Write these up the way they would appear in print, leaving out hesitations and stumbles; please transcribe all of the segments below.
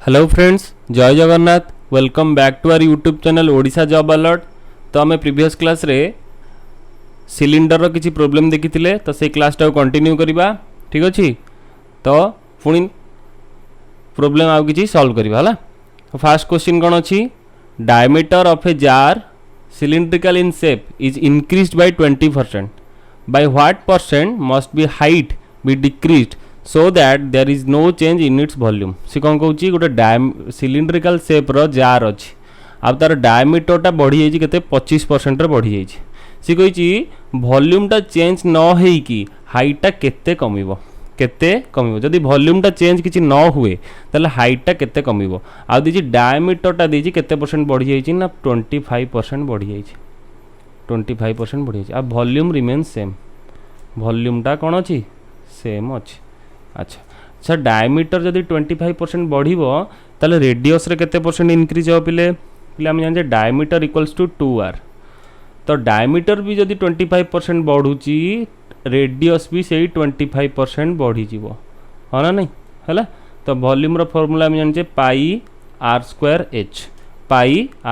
Hello friends, जय Jagannath. Welcome back to our YouTube channel Odisha job alert. तो आम previous class रे सिलिंडर रो किछि प्रॉब्लम देखिथिले, तो से क्लास टा कंटिन्यू करबा। ठीक अछि, तो पुणी प्रॉब्लम आउ किछि सॉल्व करबा हला। तो फर्स्ट क्वेश्चन कोन अछि, diameter of a jar cylindrical in shape is increased by 20%. By what percent must be height be decreased so that there is no change in its volume? सी कौन कहूँ गोटे cylindrical सेप रो jar अच्छी अब तार डायमीटरटा बढ़ी जाइए केते 25% बढ़ी जाइए। सी कही वॉल्यूमटा चेंज न होइकी हाइटटा केते कमिबो जदि वॉल्यूमटा चेंज किछि न हुए ताले हाइटटा केते कमिबो। आ दीजी डायमीटरटा दीजी केते परसेंट बढ़ी जाइए ना 25% बढ़ी जाइए। 25% बढ़ी जाइए। आ वॉल्यूम रिमेन सेम, वॉल्यूमटा कौन अच्छी सेम अच्छी। अच्छा अच्छा, डायमीटर जदि 25% बढ़िबो ताले रेडियस रे केते परसेंट इंक्रीज हो पिले आम जाने डायमीटर इक्वल्स टू 2r। तो डायमीटर भी जदि 25% बढ़ुची रेडियस भी से 25% बढ़ी जीवो, हाँ ना नहीं है। तो वॉल्यूम रो फॉर्मूला हम जाने pi r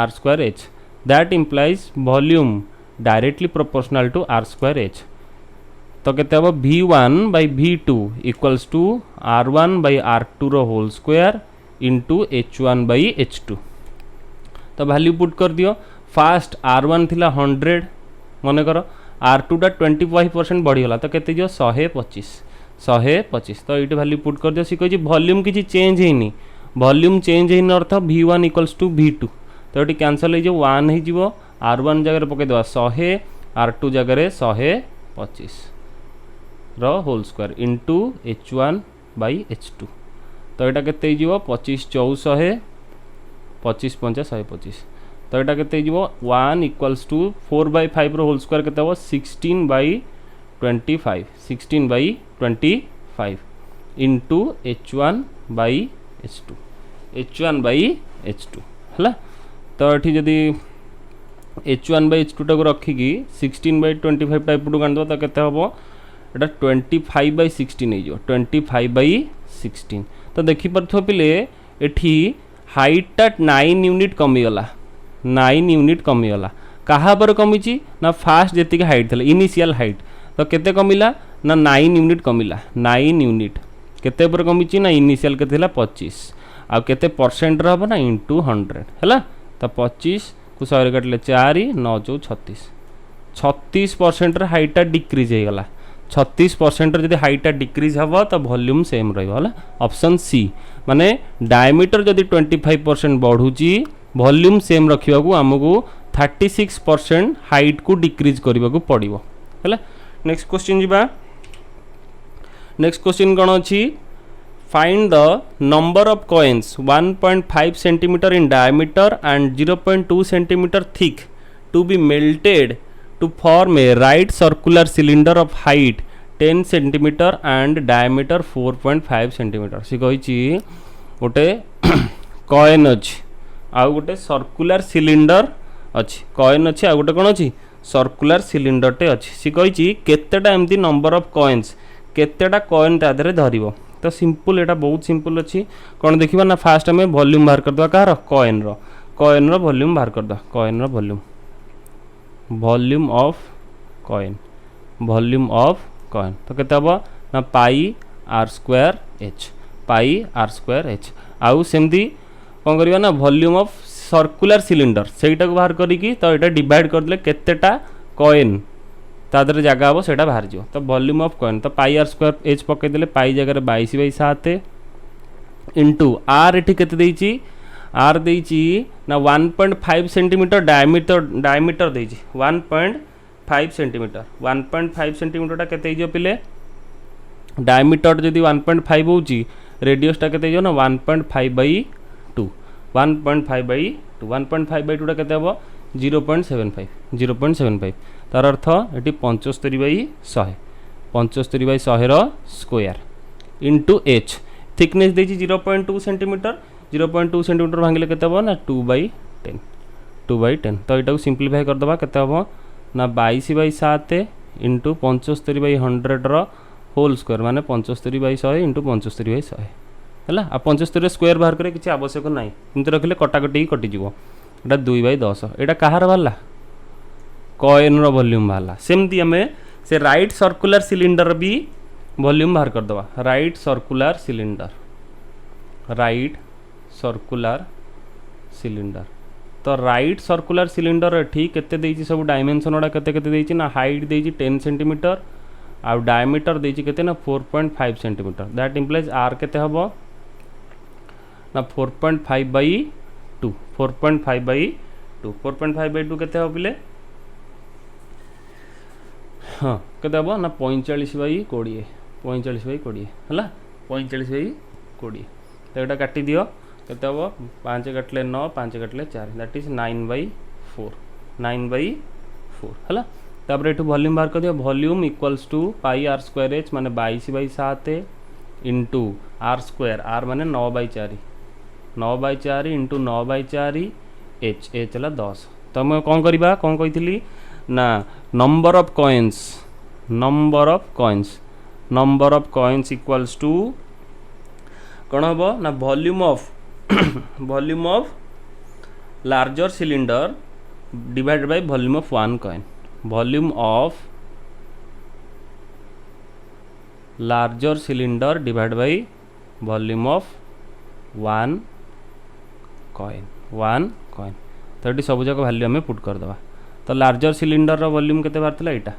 square h that implies volume directly proportional to r square h. तो केते हम V1 by V2 equals to R1 by R2 रो whole square into H1 by H2। तो वैल्यू पुट कर दियो। Fast R1 थिला 100 मन कर, R2 टा 25% बढ़ीगला तो केते जो 125। तो ये वैल्यू पुट कर दियो। सी कही वॉल्यूम किसी चेंज होनी, वॉल्यूम चेंज होनी अर्थ V1 इक्वल्स टू V2। तो ये कैंसल हो 1 हो R1 जगह पकईदे 100, R2 जगह 125 रो whole square into H1 by H2। तो यहाँ केते 25 400 25 5 125। तो यहाँ केते 1 इक्वल्स टू 4/5 रो होल स्क्वायर केते 16/25 इंटू H1 बाई H2 है। तो ये जदि H1 बाई H2 टाक रखिकी 16/25 टाइप टू काट तो केते हम एटा 25/16 हो 25/16। तो देखिपे पिले एठी हाइटटा 9 यूनिट कमीगला, 9 यूनिट कमीगला। कहा पर कमी ना फास्ट जी हाइट थी इनिशियल हाइट तो केते कमिला ना 9 यूनिट कमिला। 9 यूनिट केते पर कमी ना इनिशियल के 25 आ केते परसेंट हम ना इंटू 100 है। तो 25 को 100 काटिले 4 9 4 36 36% हाइटटा डिक्रीज हो गला। 36% जदि हाइटटा डिक्रीज हम तो वॉल्यूम सेम रहा। ऑप्शन सी माने डायमीटर जदि 25% बढ़ुची वॉल्यूम सेम रखा आमको 36% हाइट को डिक्रीज करने को पड़ो है। नेक्स्ट क्वेश्चन जी। नेक्स्ट क्वेश्चन कौन अच्छी, find the number of coins 1.5 centimetre in diameter and 0.2 centimetre thick to be melted to form a right circular cylinder of height 10 cm and diameter 4.5 cm। सी कही गोटे coin अच्छी आउ गोटे circular cylinder अच्छी, coin अच्छी आउ गोटे कौन अच्छी सर्कुलर सिलिंडरटे अच्छी। सी कही केतेटा एमती नंबर ऑफ कॉइन्स केतेटा कॉइन ता देहरे धरिबो। तो सिंपल एटा बहुत सिंपल अच्छी। कौन देखिबा ना फास्ट आम वॉल्यूम बाहर करदे कहार कॉइन रो वॉल्यूम बाहर करदे। कॉइन रो वॉल्यूम ऑफ कॉइन तो केते हम ना पाई आर स्क्वायर एच आउ सेमती कौन करवा ना वॉल्यूम ऑफ सर्कुलर सिलिंडर सेटा को बाहर करिकी तो यहाँ डिवाइड करदे केतेटा कॉइन तादर जगह हम सेटा बाहर जाओ। तो वॉल्यूम ऑफ कॉइन तो पाई आर स्क्वायर एच पकईदे पाई जगह 22/7 इंटू आर एटी केते देइची आर देइची ना 1.5 सेंटीमीटर डायमीटर देइची 1.5 सेंटीमीटर टा केते जो पिले डायमीटर जदि 1.5 होची रेडियस टा केते जो ना 1.5/2 1.5/2 टा केते हबो 0.75 तार अर्थ एटी 75/100 रो स्क्वायर इंटू एच थिकनेस देइची 0.2 सेंटीमीटर 0.2 सेंटीमीटर भांगिले केते हम ना 2/10 तो यहाँ सिंप्लीफाई करदे केते हम ना 22/7 इंटू 75/100 रो होल स्क्वायर माने 75/100 इंटू 75/100 है आ 75 स्क्वायर बाहर करे किसी आवश्यक ना एमती रखिले कटाकटी कटिज एटा 2/10 एटा कहार बाहला कॉइन रो वॉल्यूम बाहला सेमती आम से राइट सर्कुलर सिलिंडर भी वॉल्यूम बाहर करदवा राइट सर्कुलर सिलिंडर तो राइट सर्कुलर सिलिंडर एठी केते देइछि सब डायमेंशन ओडा केते केते देइछि ना हाइट देइछि 10 सेंटीमीटर आ डायमीटर देइछि केते ना 4.5 सेंटीमीटर दैट इंप्लाइज आर केते हबो ना 4.5/2 4.5/2 केते हो बिले हाँ केते हबो ना 45/20 45/20 हला 45/20 तो एटा काटी दियो केते हबो 5 काटले 9 5 काटले 4 दैट इज 9/4 हला तापर एठू वॉल्यूम बाहर कर दियो volume equals to pi r square h माने 22/7 इंटू आर स्क्वायर आर माने 9/4 9/4 इंटू 9/4 एच एच हला 10 तो मैं कौन करिबा कौन कहितली ना number of coins equals to कौन हम ना volume of larger cylinder divided by volume of one coin volume of larger cylinder divided by volume of one coin तो ये सब जाक वैल्यू आम पुट करदे तो लार्जर सिलिंडर रो वॉल्यूम केते बाहरला एटा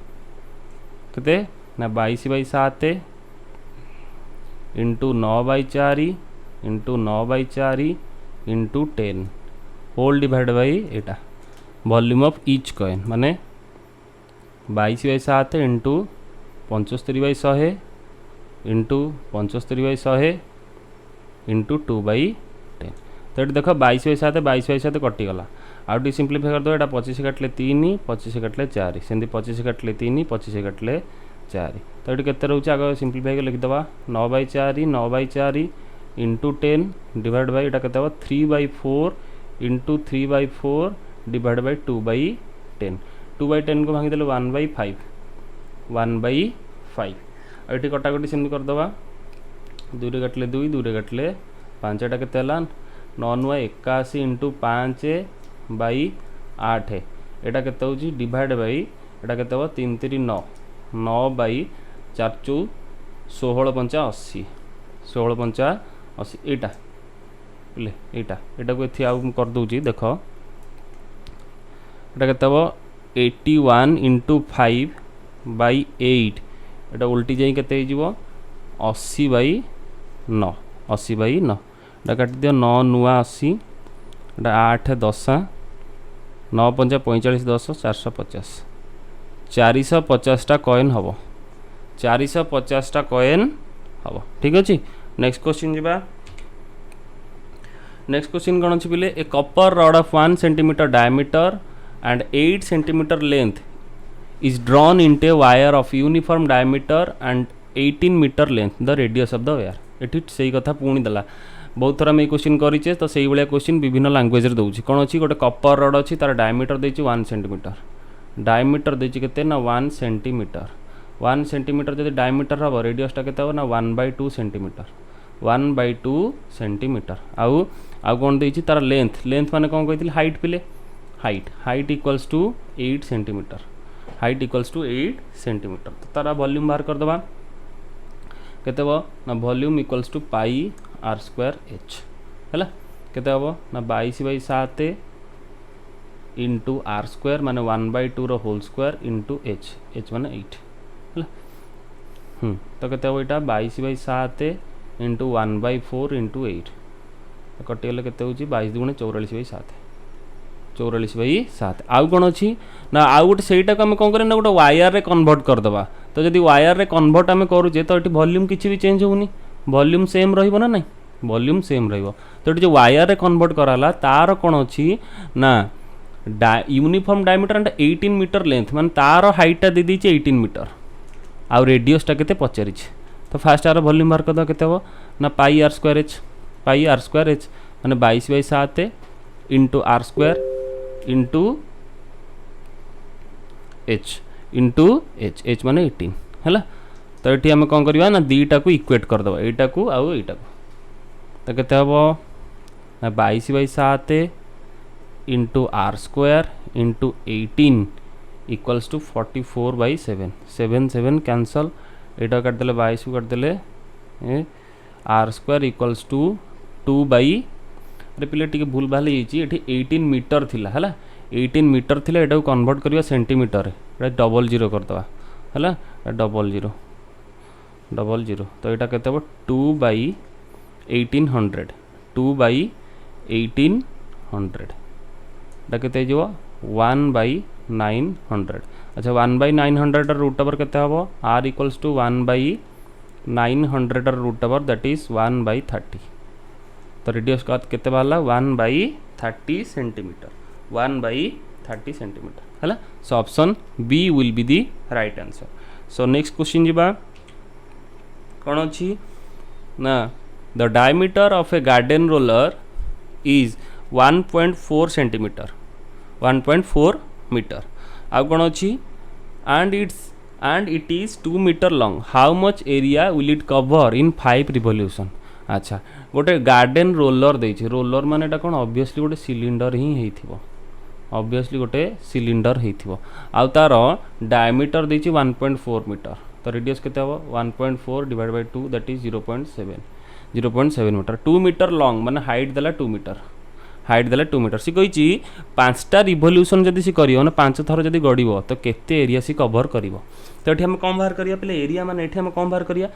केते ना 22/7 into 9/4 into 9/4 into 10 whole divide by एटा वॉल्यूम ऑफ ईच कॉइन माने 22/7 इंटू 75/100 इंटू 75/100 इंटू 2/10 तो ये देख 22/7 कटिगला आउ टी सिंप्लीफाई कर दो एटा 25 काटले 3 25 काटले 4 सेमती 25 काटले 3 25 काटले 4 तो ये केते रहउछ आगे सिंप्लीफाई लिख दबा 9/4 इंटू 10 डिवाइड बाय एटा केते 3/4 इंटू 3/4 डिवाइड बाय 2/10 2/10 को भांगी देले 1/5 एटी कटाकटी सेमती कर दबा 2 रे काटले 2 2 रे काटले 5 एटा केते हला 9 9 81 इंटू 5/8 एटा केते होची डिवाइड बाय एटा केते हो 3 3 9 9/4 16 5 80 16 5 80 एटा ले एटा को एथि आउ कर दोची देखो एटा केते हो 81 इंटू 5/8 एटा उल्टी जाई केते हो जीवो 80/9 80/9 एटा काटी दियो 9 नुआ 80 एटा 8 10 9 5 45 10 450 450टा कॉइन हम 450टा कॉइन हम ठीक अच्छे नेक्स्ट क्वेश्चन जीवा नेक्स्ट क्वेश्चन कौन अच्छे बोले a copper rod of 1 centimetre diameter and 8 centimetre length is drawn into a wire of uniform diameter and 18 metre length the radius of the wire एटी सही कथा पुणी देला बहुत थर आम क्वेश्चन करेचे तो सही भाया क्वेश्चन विभिन्न लैंग्वेज दौर कौन अच्छी गोटे कपर रड अच्छी तार डायमीटर देती 1 सेंटीमीटर डायमीटर देती के 1 सेंटीमीटर 1 सेंटीमीटर जब डायमीटर हम रेडियसटा के 1/2 सेंटीमीटर 1/2 सेंटीमीटर आउ कौन देती तार लेंथ माने कौन कही हाइट पिले हाइट इक्वल्स टू 8 सेंटीमीटर तो तार वॉल्यूम बाहर करदे केते ना volume equals to pi r square h है केते हम ना 22/7 इंटू आर स्क्वायर माने 1/2 रो होल स्क्वायर इंटू एच माने 8 है तो केते हम यहाँ 22/7 इंटू 1/4 इंटू 8 कटिगले केते होची 22 × 44/7 44/7 आउ कौन अच्छी ना आउ गोटे सहीटा को आम कौन करें ना गोटे वायर रे कन्वर्ट करदे तो जब वायर रे कन्वर्ट आम करुचे तो ये वॉल्यूम किसी भी चेंज होनी वॉल्यूम सेम रहिबो ना नहीं वॉल्यूम सेम रहिबो तो ये जो वायर रे कन्वर्ट कराला तार कौन अच्छी ना uniform diameter and 18 metre length माने तार हाइटा दे दीचे 18 मीटर आउ रेडियसटा केते पचारि तो फास्ट आर वॉल्यूम बाहर करदे केते हो ना पाई आर स्क्वायर एच माने 22/7 into are square into h माने 18 है तो ये आम कौन करवा ना दीटा को इक्वेट करदे एटा को आउ एटा को तो केते हबो ना 22/7 into are square into 18 equals to 44/7 7 7 cancel एटा काटदेले 22 को काटदेले आर स्क्वायर इक्वल्स टू 2 अरे पिले टी भूल भाल ये 18 मीटर थिला है 18 मीटर थिला एटा कन्वर्ट करवा सेंटीमीटर डबल जीरो करदे है डबल जीरो तो यहाँ के 2/1800 2/1800 एटा के 1/900 अच्छा 1/900 रूट ओवर के r equals to 1/900 root over that is 1/30 तो रेडियस का केते बाला 1/30 सेंटीमीटर 1/30 सेंटीमीटर है so option B will be the right answer. So next question जीवा कौन अच्छी ना the diameter of a garden roller is 1.4 centimetre 1.4 metre आउ कौन अच्छी and it is 2 metre long how much area will it cover in 5 revolution. अच्छा गोटे garden roller देछि रोलर माने कौन ऑब्वियसली गोटे सिलिंडर ही होइथिबो ऑब्वियसली गोटे सिलिंडर होइथिबो आउ तार डायमीटर देछि 1.4 मीटर तो रेडियस केते हबो 1.4 divide by 2 that is 0.7 metre 2 metre long माने हाइट देला 2 मीटर सी कही 5टा रिवोल्यूशन जदि सी करियो ना 5 थर जदि गड़िबो तो केते एरिया सी कवर करिवो तो एठी हम कम बाहर करिया पहले एरिया माने एठी हम कम बाहर करिया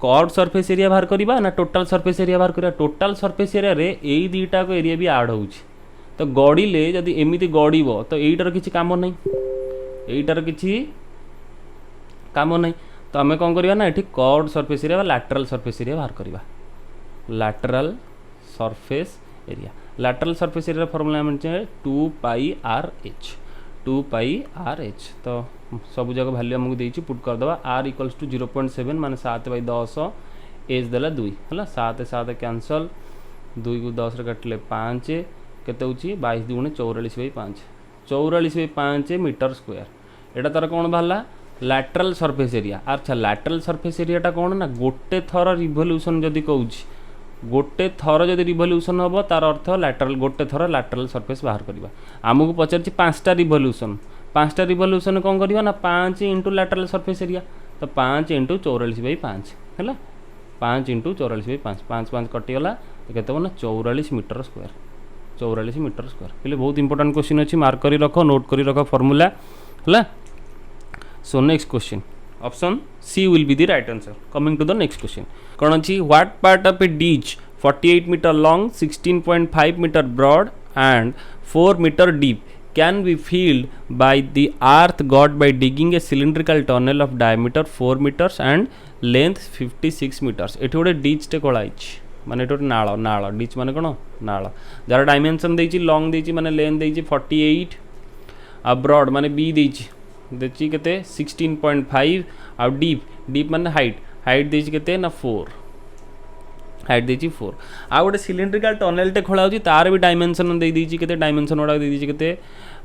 कर्व सरफेस एरिया बाहर करिबा ना टोटल सरफेस एरिया बाहर करिया टोटल सरफेस एरिया रे एई दीटा को एरिया भी ऐड होउची तो गड़िले जदि एमिति गड़िबो तो एइटार किछि काम नै तो आम कौन करवा ना ये curved surface area lateral surface area बाहर करवा lateral surface area formula 2πRh तो सब जगह वैल्यू आमको देती पुट करदे r इक्वल्स टू 0.7 माने 7/10 एज देला 2 है 7 7 कैंसल 2 को 10 काटिले 5 केते होची 22 2 44/5 44/5 मीटर स्क्वायर एटा तार कौन बाहला लैटरल सरफेस एरिया। अच्छा लैटरल सरफेस एरियाटा कौन ना गोटे थर रिवोल्यूशन जदि कहूँ गोटे थर जदि रिवोल्यूशन हम तार अर्थ लैटरल गोटे थर लैटरल सरफेस बाहर करवा आमको पचार 5टा रिवोल्यूशन कौन करवा ना 5 इंटू लैटरल सरफेस एरिया तो 5 इंटू 44/5 है 5 इंटू 44/5 5 5 कटिगला तो केते ना 44 मीटर स्क्वायर पहले बहुत इंपोर्टेंट क्वेश्चन अच्छी मार्क करी रख नोट करी रख फॉर्मूला है। So next question option C will be the right answer. Coming to the next question कौन अच्छी what part of a ditch 48 meter long 16.5 meter broad and 4 meter deep can be filled by the earth got by digging a cylindrical tunnel of diameter 4 meters and length 56 meters एठी गोटे ditch टे Cola आइछ माने गोटे नाळ ditch माने कोन नाळ jar dimension देछि long देछि माने लेंथ देछि 48 आ ब्रॉड माने b देछि देखिए केते 16.5 आ डीप माने हाइट देछि केते ना 4 हाइट देछि 4 आ गोटे सिलिंड्रिकल टनल टे खोला होछि तार भी डायमेंशन दे दीछि केते डायमेंशन ओडा दे दीछि केते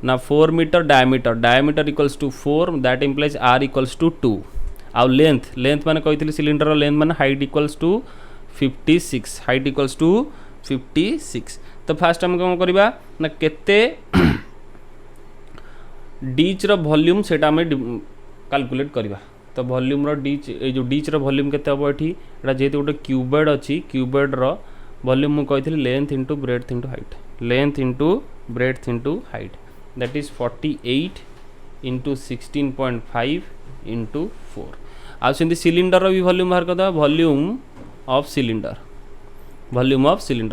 ना 4 metre diameter equals to 4 that implies r equals to 2 आ लेंथ माने कहितली सिलिंडर लेंथ माने हाइट इक्वल्स टू 56 तो फास्ट हम कोन करबा ना केते डीच रो वॉल्यूम सेटा हमें कैलकुलेट करवा तो वॉल्यूम रो डीच ए जो डीच रो वॉल्यूम केते हबो एठी एटा जेते गोटे क्यूबेड अछि क्यूबेड रो वॉल्यूम मु कहितली length into breadth into height that is 48 into 16.5 into 4 आ सेंती सिलिंडर रो भी वॉल्यूम बाहर करदा वॉल्यूम ऑफ सिलिंडर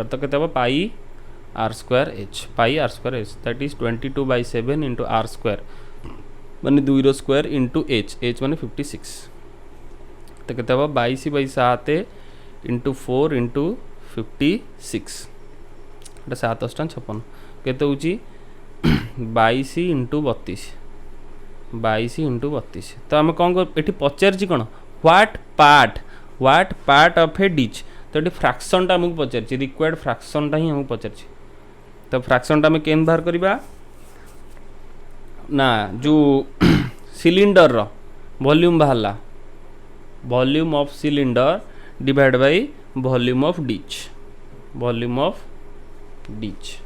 तो केते हबो पाई r square h that is 22/7 into r square माने 2 रो स्क्वायर इंटू h माने 56 तो केते हबो 22/7 इंटू 4 इंटू 56 एटा 7 8 56 केते होची 22 इंटू 32 तो हम कौन एठी पचारछि कोन what part of a ditch तो एठी फ्रैक्शन टा हमको पचारछि रिक्वायर्ड फ्रैक्शन टा ही हमको पचारछि तो फ्रैक्शन टा में केन बाहर करबा ना जो सिलिंडर रो वॉल्यूम बाहरला volume of cylinder divide by volume of ditch volume of ditch,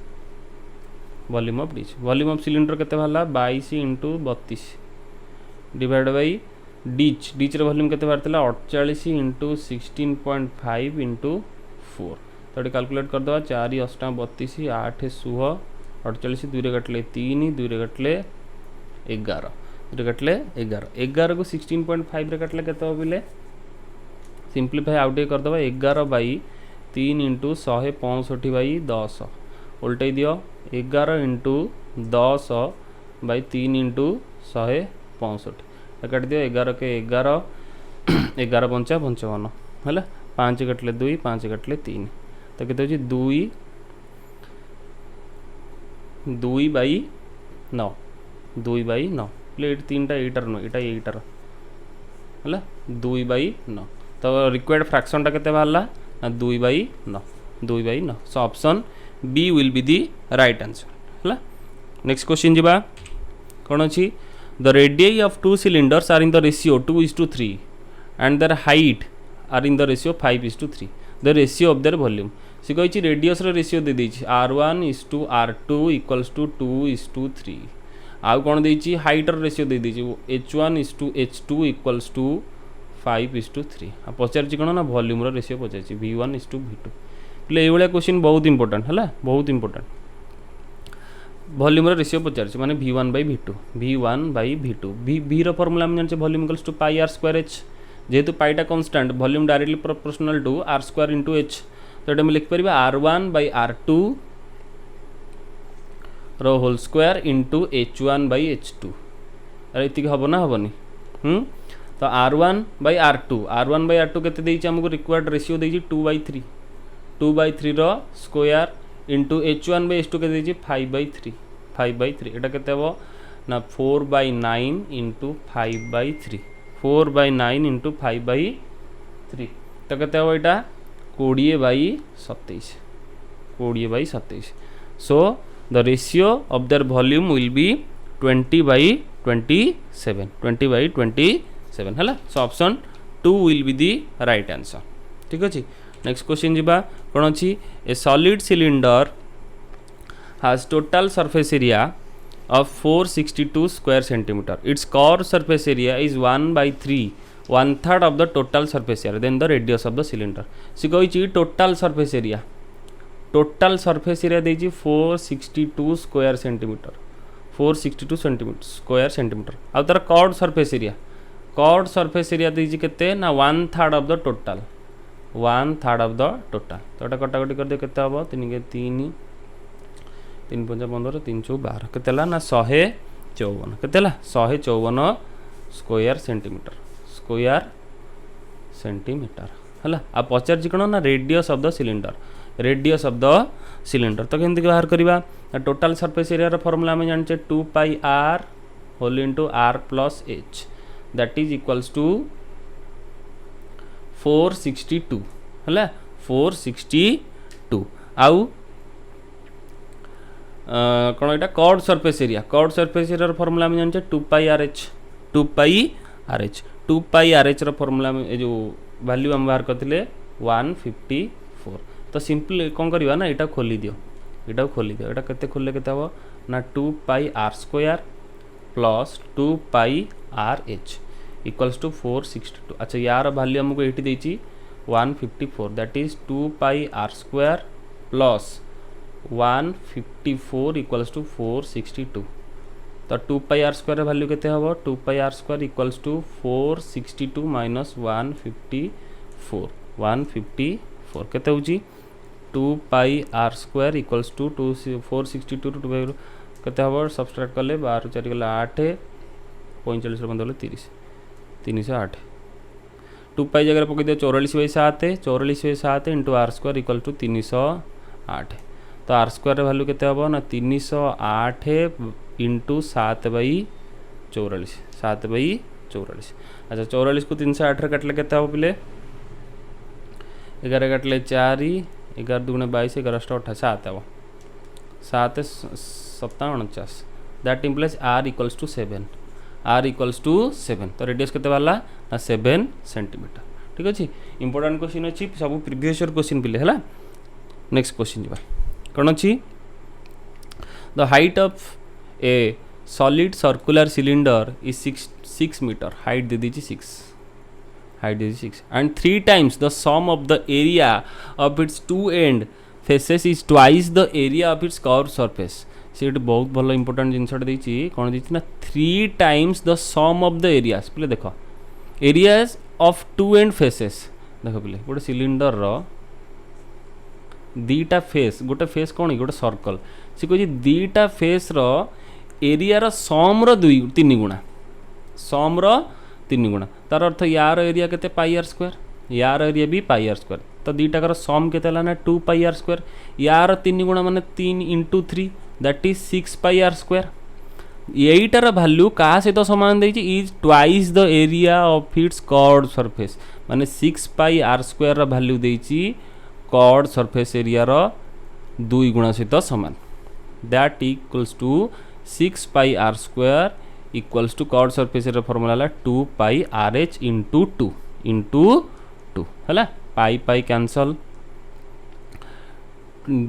volume of ditch, volume of cylinder केते बाहरला 22 into 32 divide by ditch, ditch रे वॉल्यूम केते बाहर 48 इंटू 16.5 इंटू 4, तो ये कैलकुलेट करदे 4 8 32 8 16 48 2 कटले 3 2 कटले 11 2 कटले 11 11 को 16.5 रे कटले केते हो बिले सिंप्लीफाई आउट करदे 11 बाई 3 इंटू 165 बाई 10 उल्टे दियो 11 इंटू 10 बाई 3 इंटू 165 काट दियो 11 के 11 11 पंचा 55 है 5 कटले 2 5 कटले 3 तो केते होची 2 बाई 9 2 बाई 9 प्लेट 3टा 8 नो एटा 8 है 2 बाई 9 तो रिक्वायर्ड फ्रैक्शन टा केते बाहरला ना 2 by 9 2 by 9 so option B will be the right answer है। नेक्स्ट क्वेश्चन जीवा कौन अच्छी the radii of two cylinders are in the ratio 2:3 and their height are in the ratio 5:3 the ratio of their volume सी कही radius ratio दे देछि R1:R2 equals to 2:3 आउ कौन देछि हाइट रेशियो दे देछि H1:H2 इक्वल्स टू 5:3 आ पचार कौन ना volume ratio पचार V1:V2 ये भाया क्वेश्चन बहुत इंपोर्टेंट है बहुत इंपोर्टेंट वॉल्यूम रेशियो पचार माने V1/V2 V1/V2 V रो फॉर्मूला हम जानछे volume equals to pi r² h जेहेतु पाईटा constant volume directly proportional to r² into h तो ये लिख पारिबा R1/R2 रो होल स्क्वायर इंटू H1/H2 अरे इतिक हबो ना हबनी तो R1/R2 केते देइछि हमको रिक्वायर्ड रेशियो देइछि 2/3 2/3 रो स्क्वायर इंटू H1/H2 के देइछि 5/3 एटा केते हबो ना 4/9 इंटू 5/3 4/9 इंटू 5/3 तो केते हबो एटा 20/27 so the ratio of their volume will be 20/27 है so option 2 will be the right answer ठीक अच्छे। नेक्स्ट क्वेश्चन जीवा कौन अच्छी ए solid cylinder has total surface area of 462 square centimeter. Its core surface area is 1/3 1/3 of the total surface area. Then the radius of the cylinder. सी कही total surface area देजी 462 square centimeter 462 square centimeter आ तार chord surface area देजी केते ना 1/3 of the total 1/3 of the total तो एटा कटाकटी कर दे केते हबो 3 के 3 3 5 15 3 4 12 केते ना 154 केते 154 स्क्वायर सेंटीमीटर हला आ पचार कोन ना रेडियस ऑफ द सिलिंडर तो केमती बाहर करबा टोटल सरफेस एरिया रो फार्मूला हम जानचे 2 पाई r whole into r plus h that is equals to 462 हला 462 आउ कौन एटा कॉर्ड सरफेस एरिया रो फार्मूला हम जानचे 2 पाई RH रो फार्मूला ए जो वैल्यू हम बाहर करथिले 154 तो सिंपल कौन करबा ना एटा खोली दियो एटा केते खोलले केते हबो ना 2 पाई r square plus 2 pi RH equals to 462 अच्छा यार वैल्यू हमको एठी देछि 154 दैट इज 2 पाई r square plus 154 equals to 462 तो 2 पाई r स्क्वायर वैल्यू केते हबो 2 पाई r square equals to 462 minus 154 केते होची 2 पाई r square equals to 462 to 2 केते हबो सब्सट्रैक्ट करले 12 4 गला 8 45 15 30 308 2 पाई जगह पकई दियो 44/7 into r square equal to 308 तो r स्क्वायर वैल्यू केते हबो ना 308 इंटू 7/44 अच्छा 44 को 308 रे काटले केते हबो पिले 11 काटले 4 11 2 22 11 7 हबो 7 7 49 that implies r equals to 7 तो रेडियस केते वाला ना 7 सेंटीमीटर ठीक अछि। इंपोर्टेंट क्वेश्चन अछि सब प्रीवियस ईयर क्वेश्चन पिले हला नेक्स्ट क्वेश्चन जी कौन अच्छी the height of a solid circular cylinder is 6 metre height दे दी 6 height is 6 and 3 times the sum of the area of its two end faces is twice the area of its curved surface से बहुत भल important जिनसा कौन देती ना 3 times the sum of the areas पे देख areas of two end faces देख पे गोटे सिलिंडर रो दीटा फेस गोटे फेस कौन गोटे सर्कल सी कह दीटा फेस रो एरिया रो सम रो 3 गुणा सम रो 3 गुणा तार अर्थ यार एरिया केते पाई आर स्क्वायर यार एरिया भी पाई आर स्क्वायर तो दीटा कर सम केते ना 2 पाई आर स्क्वायर यार 3 गुणा माने 3 × 3 that is 6 pi r square एटार भैल्यू क्या सहित सामान देछि is twice the area of its curved surface माने 6 पाई आर स्क्वायर रा भैल्यू देछि कर्व्ड सरफेस एरिया रो 2 गुणा सहित सामान that equals to 6 pi r square equals to curved surface area formula है 2 पाई आर एच इंटू 2 है पाई पाई cancel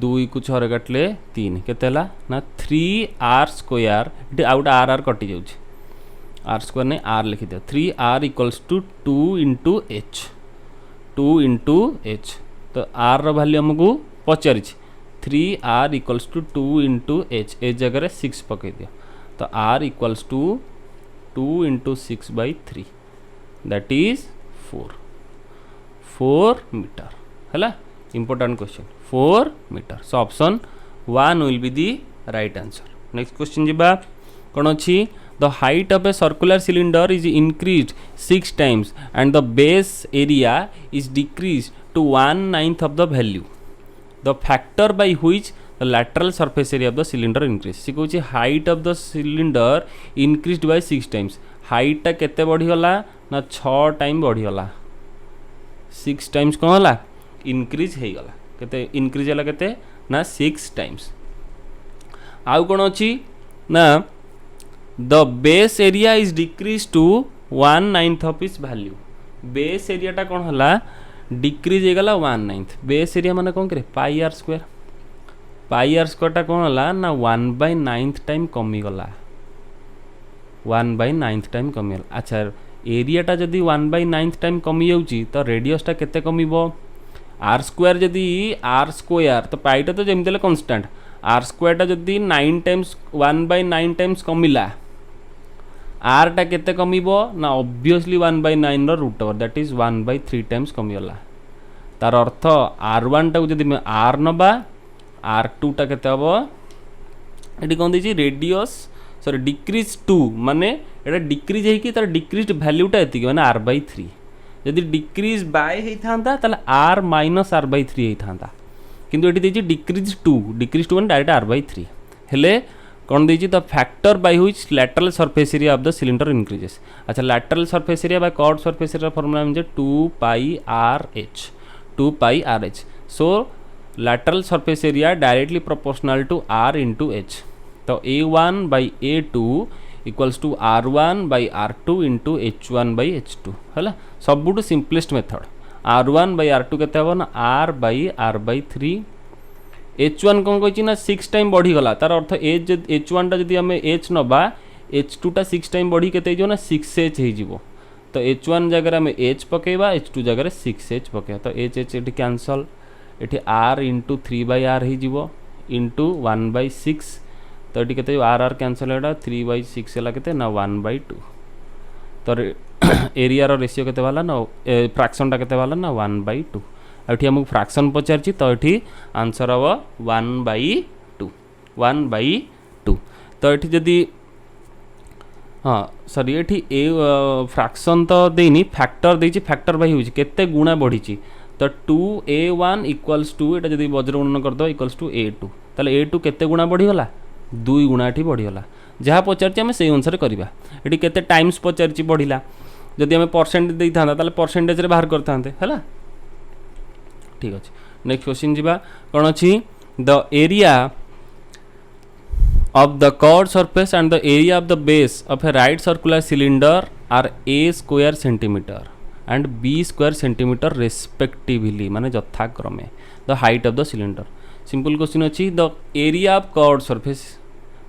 2 को 6 काटले 3 केते ना 3 आर स्क्वायर ये आउट आर आर कटि जाउछि आर स्क्वायर नहीं आर लिखि दियो 3 r equals to 2 into H तो आर रो वैल्यू हमको पचारि 3 r equals to 2 into h ए जगह 6 पकई दियो तो r equals to 2 into 6/3 that is 4 metre है important question 4 metre so option 1 will be the right answer next question जीबा कौन अच्छी the height of a circular cylinder is increased 6 times and the base area is decreased to 1/9 of the value the factor by which the lateral surface area of the cylinder increase सी कहूँ height of the cylinder increased by 6 times height टा केते बढ़ीगला ना 6 time बढ़ीगला 6 times कौन होला increase हो गला केते इंक्रीज होला केते ना 6 टाइम्स आउ कौन अच्छी ना the base area is decrease to 1/9 of its value base area टा कौन होला डिक्रीज हो गला 1/9 बेस एरिया माने कौन करे pi r square pi r square टा कौन होला ना 1/9 टाइम कमीगला 1/9 टाइम कमीगला अच्छा एरिया टा जदि 1/9 टाइम कमी जाउची तो रेडियस टा केते कमीबो आर स्क्वायर जदि आर स्क्वायर तो पाई टा तो जेमतेले कांस्टेंट आर स्क्वायर टा जदि 9 टाइम्स 1/9 टाइम्स कमिला आर टा केते कमीबो ना ऑब्वियसली 1/9 रो root over that is 1/3 times कमीगला तार अर्थ r1 टा जदि मैं r नबा r2 टा केते हबो एटी कोन देछि रेडियस सॉरी डिक्रीज 2 माने एटा डिक्रीज है कि तार डिक्रीज्ड वैल्यू टा एति माने r/3 यदि डिक्रीज बाय हेई थांता ताले r - r/3 हेई थांता किंतु एटी देछि डिक्रीज 2 माने डायरेक्ट r/3 हेले कोन देछि the factor by which lateral surface area of the cylinder increases अच्छा lateral surface area by curved surface area formula में 2 pi r h so lateral surface area directly proportional to r into h तो a1 by a2 equals to r1 by r2 into h1 by h2 है सबुठ simplest method r1 by r2 केते हबो ना r by r/3 h1 कौन कहि ना 6 time बढ़ी गला तार अर्थ h1 टा जदि हमें h नबा h2 टा 6 टाइम बढ़ी केते जो ना 6h हे जिवो तो h1 जगह में h पकेबा h2 जगह 6h पकेबा तो h एटी कैंसल एठी r इंटू 3/r हो इंटू 1/6 तो ये के आर आर कैंसल है 3/6 है के ना 1/2 तो एरिया रो रेशियो के ना फ्रैक्शन टा के ना 1/2 आठी हमको फ्रैक्शन पचार तो ये आंसर हम 1/2 तो ये जदि हाँ सॉरी ये फ्रैक्शन तो देनी फैक्टर देछि फैक्टर बाई होछि केते गुणा बढ़ी तो 2a1 इक्वल्स टू एटा जदि वज्र गुणन कर दो इक्वल्स टू a2 ताले a2 केते गुणा बढ़ीगला 2 गुणा एठी बढ़ीगला जहाँ पचारछि आमे सेई अनुसार करिबा एठी केते टाइम्स पचारछि बढ़िला जदि आमे परसेंट देई थांता ताले परसेंटेज रे बाहर करथांते हला ठीक अछि नेक्स्ट क्वेश्चन जिबा कोन अछि the area of the curved surface and the area of the base of a right circular cylinder are a square centimeter and b square centimeter respectively माने यथाक्रमे the height of the cylinder. Simple question अछि the area of curved surface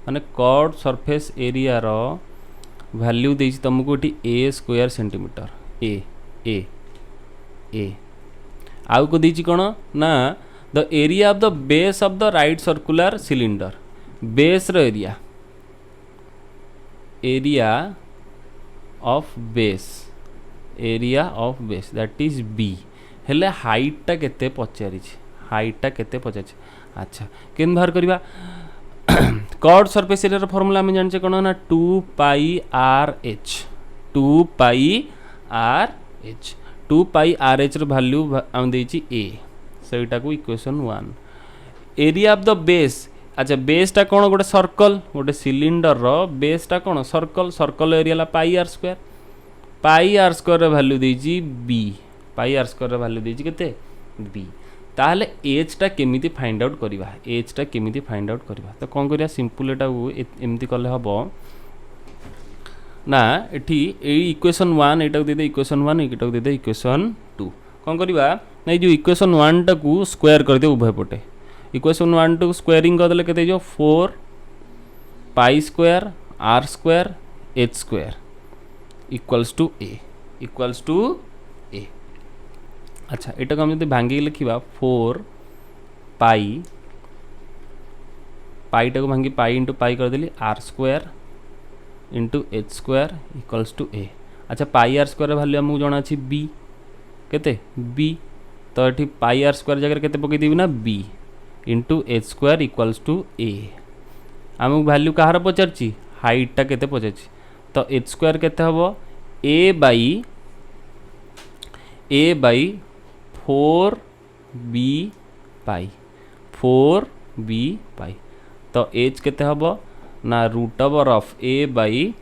माने curved surface area रो value देछि तुमको एटी a square centimetre a आउ को देछि कोन ना the area of the base of the right circular cylinder base रो area of base that is b हेले हाइट टा केते पचारि अच्छा केन बाहर करबा कर्व्ड सरफेस एरिया फॉर्मूला हम जानचे कोन ना 2 पाई आर एच रो वैल्यू हम देछि a सेटा को equation 1 area of the base अच्छा बेस टा कोन गोटे सर्कल गोटे सिलिंडर रो बेस टा कोन सर्कल एरिया ला पाई आर स्क्वायर रो वैल्यू देछि b पाई आर स्क्वायर रो वैल्यू देछि केते b ताहले एच टा केमिति फाइंड आउट करबा तो कोन करिया सिंपल एटा एमति करले हबो ना एठी ए इक्वेशन 1 एटा दे दे इक्वेशन 1 एटा दे दे इक्वेशन 2 कोन करबा नै जो इक्वेशन 1 टा को स्क्वायर कर दे उभय पटे इक्वेशन 1 टा को स्क्वायरिंग कर देले केते जो 4 pi square r square h square equals to a अच्छा एटा को हम जदि भांगी लिखिबा 4 पाई टा को भांगी पाई इंटू पाई कर देली r square into h square equals to a अच्छा पाई r स्क्वायर वैल्यू हमहु जणा अछि b केते b तो एठी पाई r स्क्वायर जगह केते पकई देबी ना b into h square equals to a हमहु वैल्यू कहार पचारची हाइट टा केते पचारची तो h स्क्वायर केते हबो a बाई 4b पाई तो h केते हबो ना root over of a by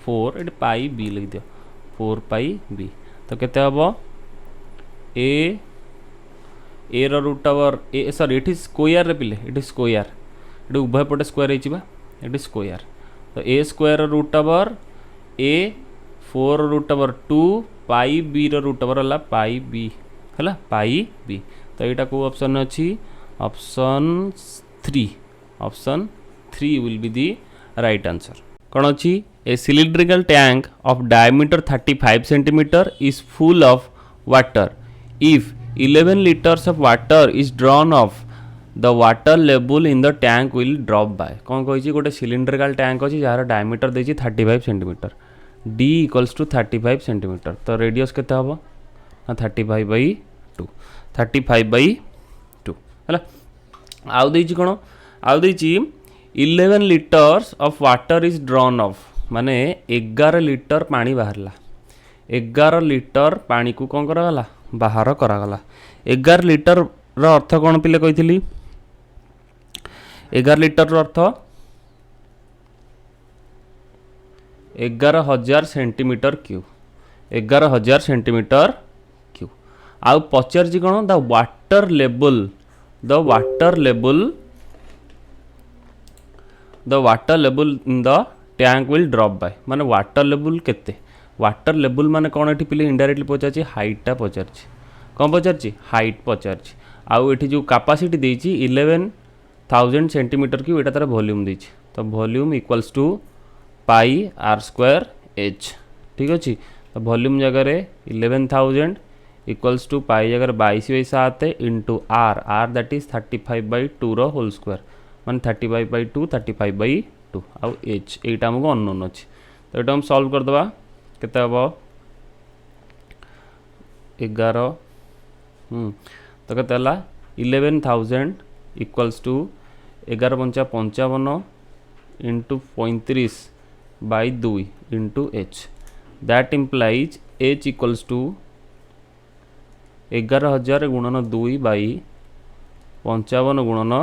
4 at pi b लिख दियो 4 पाई b तो केते हबो a रो रूट ओवर a सॉरी एठी स्क्वायर रे पिले एठी स्क्वायर एठी उभय पटे स्क्वायर हेचिबा एठी स्क्वायर तो a square root over a 4 root over 2 pi b रो रूट ओवर हला पाई b हला पाई b तो एटा को ऑप्शन अछि option 3 will be the right answer कोन अछि a cylindrical tank of diameter 35 cm is full of water if 11 liters of water is drawn off the water level in the tank will drop by कोन कहै छी गोटे cylindrical tank अछि jar diameter देछि 35 cm d equals to 35 cm तो radius केते हबो 35/2 हला आउ देछि कोन आउ देछि 11 liters of water is drawn off माने 11 लीटर पानी बाहरला 11 लीटर पानी को कोन करागला बाहर करागला 11 लीटर रो अर्थ कोन पिले कहितली 11 लीटर रो अर्थ 11000 सेंटीमीटर क्यूब 11000 सेंटीमीटर क्यूब आउ पचर जी कोन the water level in the tank will drop by माने वाटर लेवल केते वाटर लेवल माने कोन एठी पिले इनडायरेक्टली पचारछि हाइट टा पचारछि कोन पचारछि हाइट पचारछि आउ एठी जो कैपेसिटी देछि 11000 सेंटीमीटर क्यूब एटा तार वॉल्यूम देछि तो volume equals to pi r square h ठीक अछि तो वॉल्यूम जगह रे 11000 इक्वल्स टू पाई जगह 22/7 इनटू आर दैट इज 35/2 रो होल स्क्वायर माने 35/2 35/2 आउ एच एटा हमको अननोन अछि तो एटा हम सॉल्व कर दबा केते हबो 11 तो केते हला 11000 equals to 11 × 55 into 35/2 into h that implies h equals to 11000 गुणन 2 बाई 55 गुणन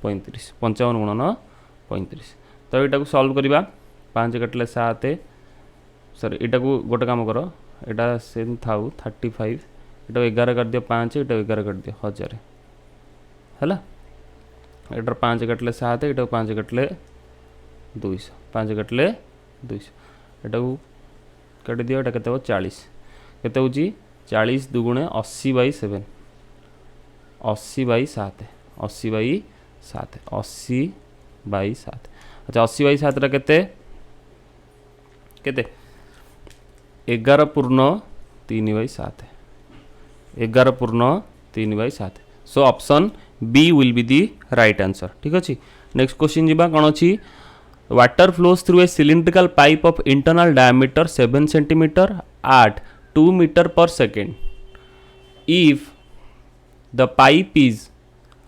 35 55 गुणन 35 तो एटा को सॉल्व करिबा 5 कटले 7 सॉरी एटा को गोटे काम करो एटा सेम थाउ 35 एटा 11 कर दियो 5 एटा 11 कर दियो 1000 हला एटा 5 कटले 7 एटा 5 कटले 200 5 कटले 200 एटा को काट दियो एटा केते हो 40 केते होची 40 दुगुणे 80/7 80/7 80/7 80/7 अच्छा 80/7 रा केते केते 11.3/7 11.3/7 so option B will be the right answer ठीक अच्छे। नेक्स्ट क्वेश्चन जीवा कौन अच्छी water flows through a cylindrical pipe of internal diameter 7 centimetre at 2 meter per second if the pipe is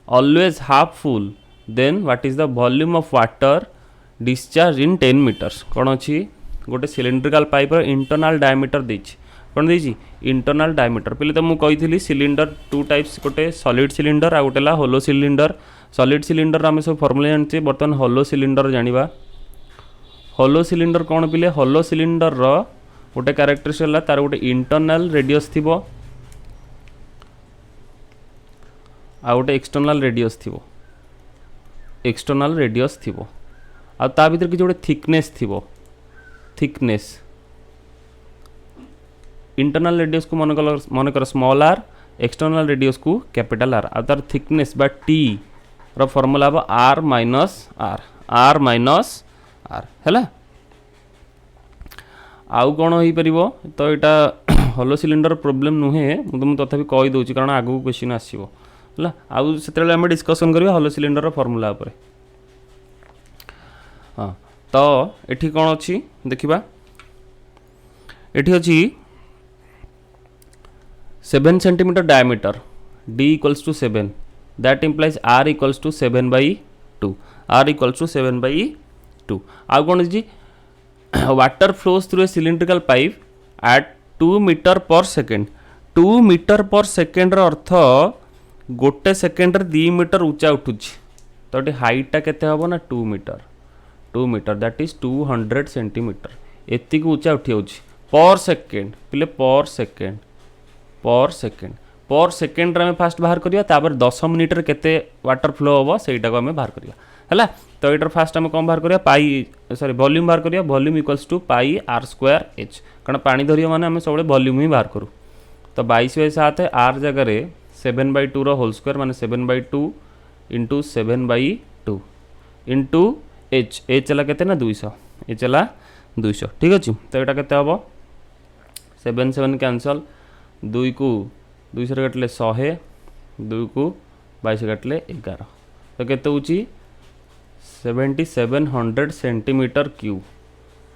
always half full then what is the volume of water discharged in 10 meters कौन अच्छी गोटे cylindrical pipe internal diameter देछि कौन देछि internal diameter पहले तो मुझे कही सिलिंडर टू टाइप्स गोटे सॉलिड सिलिंडर आ गोटे होलो सिलिंडर सॉलिड सिलिंडर आम सब फॉर्मूला जानते बर्तमान होलो सिलिंडर जानिबा होलो सिलिंडर कौन पिले होलो सिलिंडर रो गोटे क्यारेक्टरिस्टिक है तार गोटे इंटरनल रेडियस थी आ गोटे एक्सटर्नल रेडियस थी आ ता भीतर किसी गोटे थिकनेस थी थिकनेस इंटरनल रेडियस को मनकर स्मॉल आर एक्सटर्नल रेडियस को कैपिटल आर आ तार थिकनेस बा टी रो फॉर्मूला हम आर माइनस आर है आउ कौन हो परिबो तो यहाँ होलो सिलिंडर प्रोब्लेम नुहे मुझे तथापि कही दूसरी कारण आगू क्वेश्चन आसो है आउ से आम डिस्कसन करवा होलो सिलिंडर फॉर्मूला उपर हाँ तो एठी कौन अच्छी देखा एठी अच्छी 7 centimetre diameter d equals to 7 that implies r equals to 7/2 r equals to 7/2 आउ कौन जी water flows through a cylindrical pipe at 2 metre per second 2 metre per second अर्थ गोटे सेकेंड 2 मीटर उच्चा उठू तो ये हाइटा केते हम ना 2 मीटर दैट इज 200 सेंटीमीटर एति उच्चा उठी पर सेकेंड पिले पर सेकेंड आम फास्ट बाहर करिया तापर 10 मिनिट रे केते वाटर फ्लो हम सेटा को आम बाहर करिया है तो ये फास्ट आम कौन बाहर करिया पाई सॉरी वॉल्यूम बाहर करिया volume equals to pi r square h कारण पानी धरिया माने आम सब वॉल्यूम ही बाहर करूँ तो 22/7 r जगह 7/2 रो होल स्क्वायर माने 7/2 इंटू 7/2 इंटू h है केते ना 200 h है 200 ठीक अच्छे तो यहाँ केते हम 7 कैंसल 2 को 200 काटिले 100 2 को 22 काटिले 11 तो केते होची 7700 सेंटीमीटर क्यूब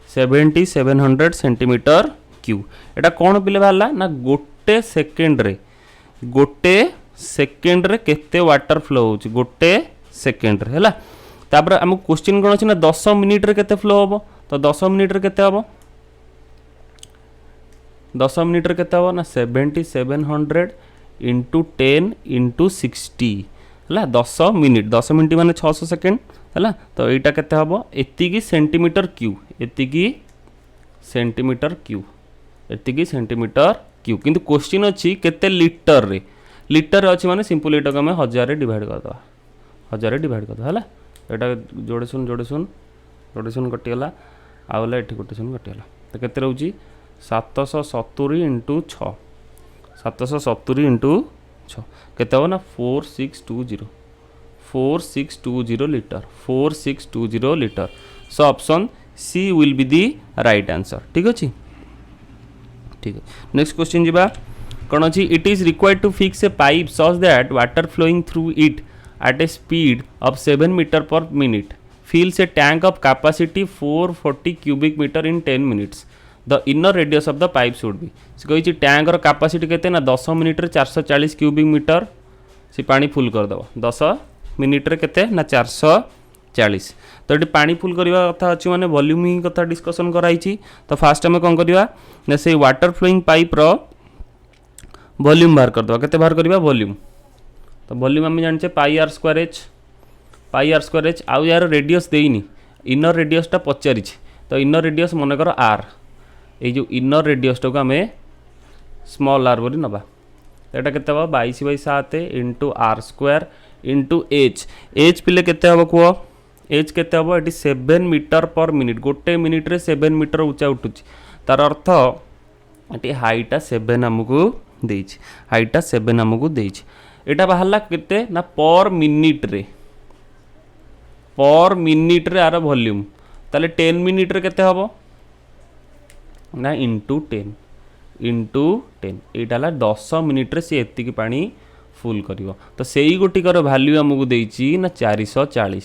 7700 सेंटीमीटर क्यूब एटा कौन पिले बाहरला ना गोटे सेकेंड रे केते वाटर फ्लो होची गोटे सेकेंड रे हैला तापर हम क्वेश्चन कोन अछि ना 10 मिनिट रे केते फ्लो होबो तो 10 मिनिट रे केते होबो 10 मिनिट रे केते होबो ना 7700 इंटू 10 इंटू 60 है 10 मिनिट माने 600 सेकेंड है तो यहाँ केते हम एति सेंटीमीटर क्यूब किंतु क्वेश्चन अच्छी केते लिटर अच्छी माने सिंपल एटा को 1000 रे डिवाइड कर दवा 1000 रे डिवाइड कर दवा है एटा जोड़े सुन कटिगला आउला एठी गोटे सुन कटिगला तो केते रहउची 770 इंटू 6 770 इंटू 6 केते हो ना 4620 litre so option C will be the right answer ठीक अच्छे ठीक है। नेक्स्ट क्वेश्चन जीवा कौन अच्छी it is required to fix a pipe such that water flowing through it at a speed of 7 metre per minute fills a tank of capacity 440 cubic meter in 10 minutes the inner radius of the pipe should be से कही tank capacity केते ना 10 minute रे 440 cubic metre से पानी full कर दबो 10 minute रे केते ना 440 तो ये पानी फुल करवा कथा अच्छी माने वॉल्यूम ही कथा डिस्कशन कराई तो फास्ट आम कौन करवा ना से वाटर फ्लोइंग पाइप रो वॉल्यूम बाहर कर दबा केते बाहर करवा वॉल्यूम तो वॉल्यूम आम जानचे पाई आर स्क्वायर एच आउ यार रेडियस देनी इनर रेडियसटा पचारि तो इनर रेडियस मनकर आर ये जो इनर रेडियसटा को आम स्मॉल आर बोली नवा तो यहाँ केते 22/7 into are square into h पिले केते हम कह एच केते हम ये 7 मीटर पर मिनिट गोटे मिनिट रे 7 मीटर उच्चा उठुची तार अर्थ ये हाइटा 7 आमको देछि, हाइटा 7 आमको देछि। एटा बाहरला केते ना पर मिनिट रे, पर मिनिट रे आर वॉल्यूम ताले 10 मिनिट रे केते हबो ना इंटू 10 एटा 10 मिनिट रे से एतिकी पानी फुल करिवो। तो सेई गोटिकर वैल्यू आमको देछि ना 440